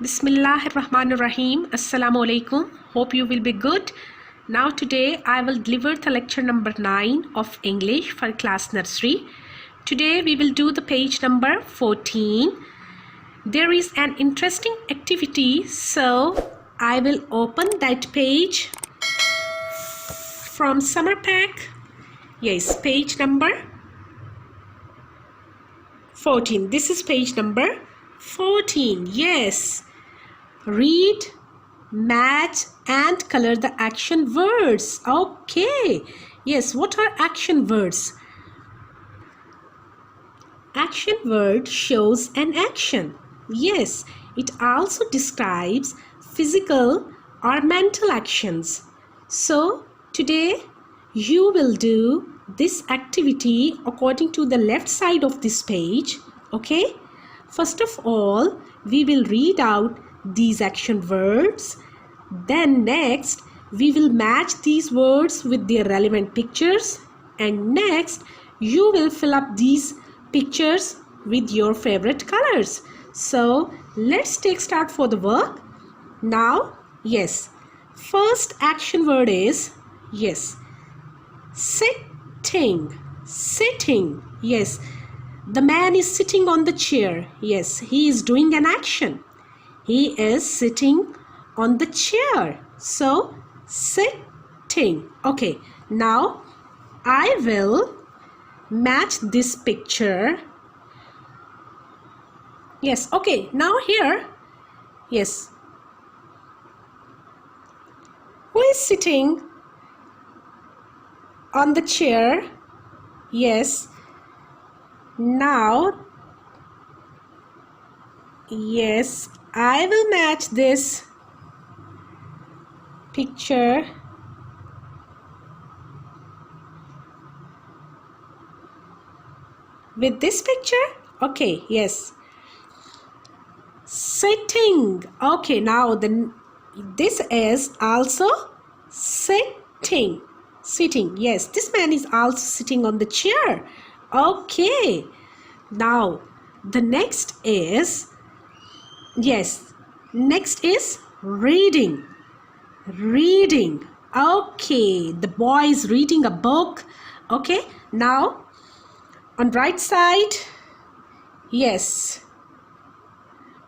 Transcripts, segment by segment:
Bismillahirrahmanirrahim. Assalamu alaikum. Hope you will be good. Now today I will deliver the lecture number 9 of English for class nursery. Today we will do the page number 14. There is an interesting activity, so I will open that page from summer pack. Yes, page number 14. This is page number 14. Yes. Read, match and color the action words. Okay. Yes, what are action words? Action word shows an action. Yes, it also describes physical or mental actions. So, today you will do this activity according to the left side of this page. Okay? First of all, we will read out these action words. Then next, we will match these words with their relevant pictures. And next, you will fill up these pictures with your favorite colors. So, let's take start for the work. Now, yes, first action word is, yes, sitting. Sitting. Yes, the man is sitting on the chair. Yes, he is doing an action. He is sitting on the chair. So, sitting. Okay, now I will match this picture. Yes, okay, now here, yes, who is sitting on the chair? Yes, now, yes, I will match this picture with this picture. Okay, yes, sitting. Okay, now this is also sitting. Sitting. Yes, this man is also sitting on the chair. Okay, now the next is, yes, next is reading. Reading. Okay, the boy is reading a book. Okay, now on right side, yes,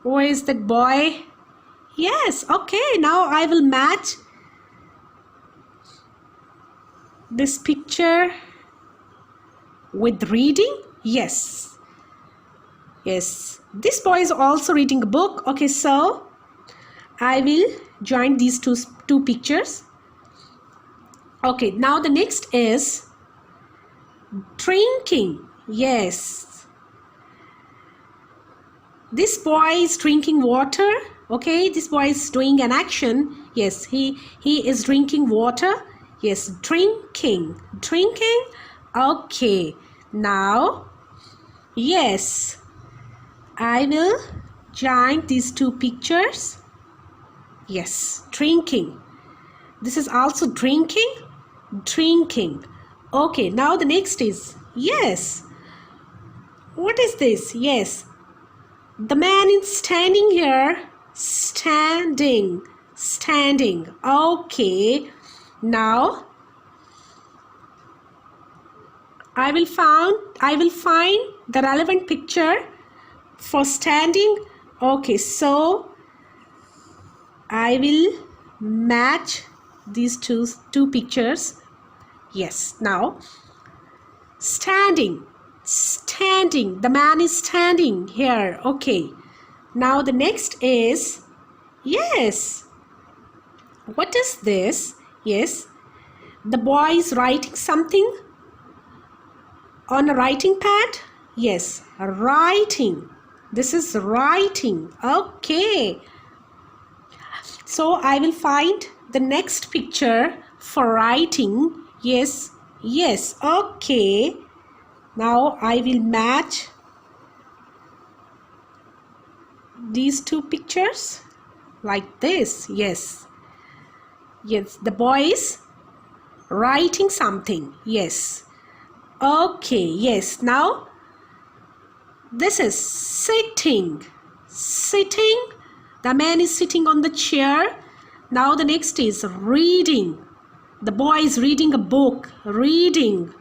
where is that boy? Yes, okay, now I will match this picture with reading. Yes, yes, this boy is also reading a book. Okay, so I will join these two pictures. Okay, now the next is drinking. Yes, this boy is drinking water. Okay, this boy is doing an action. Yes, he is drinking water. Yes, drinking. Drinking. Okay, now, yes, I will join these two pictures. Yes, drinking. This is also drinking. Drinking. Okay, now the next is, yes, what is this? Yes, the man is standing here. Standing. Standing. Okay, now I will find the relevant picture for standing. Okay, so I will match these two pictures. Yes, now standing. Standing. The man is standing here. Okay, now the next is, yes, what is this? Yes, the boy is writing something on a writing pad. Yes, writing. This is writing. Okay, so I will find the next picture for writing. Yes, yes, okay, now I will match these two pictures like this. Yes, yes, the boy is writing something. Yes, okay, yes, now this is sitting. Sitting. The man is sitting on the chair. Now the next is reading. The boy is reading a book. Reading.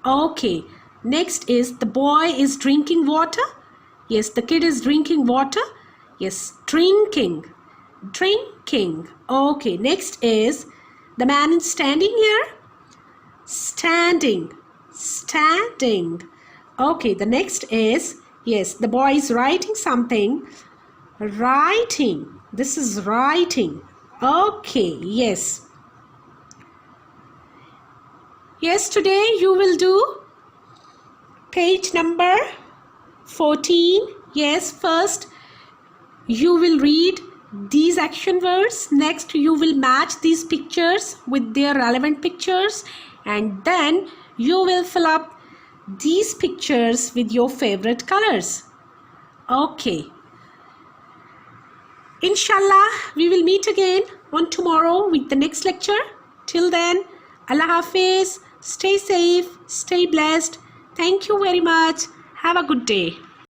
Okay. Next is the boy is drinking water. Yes, the kid is drinking water. Yes, drinking. Drinking. Okay. Next is the man is standing here. Standing. Standing. Okay. The next is, yes, the boy is writing something. Writing. This is writing. Okay. Yes. Yes, today you will do page number 14. Yes, first you will read these action words. Next you will match these pictures with their relevant pictures, and then you will fill up these pictures with your favorite colors. Okay. Inshallah, we will meet again on tomorrow with the next lecture. Till then, Allah Hafiz. Stay safe, stay blessed. Thank you very much. Have a good day.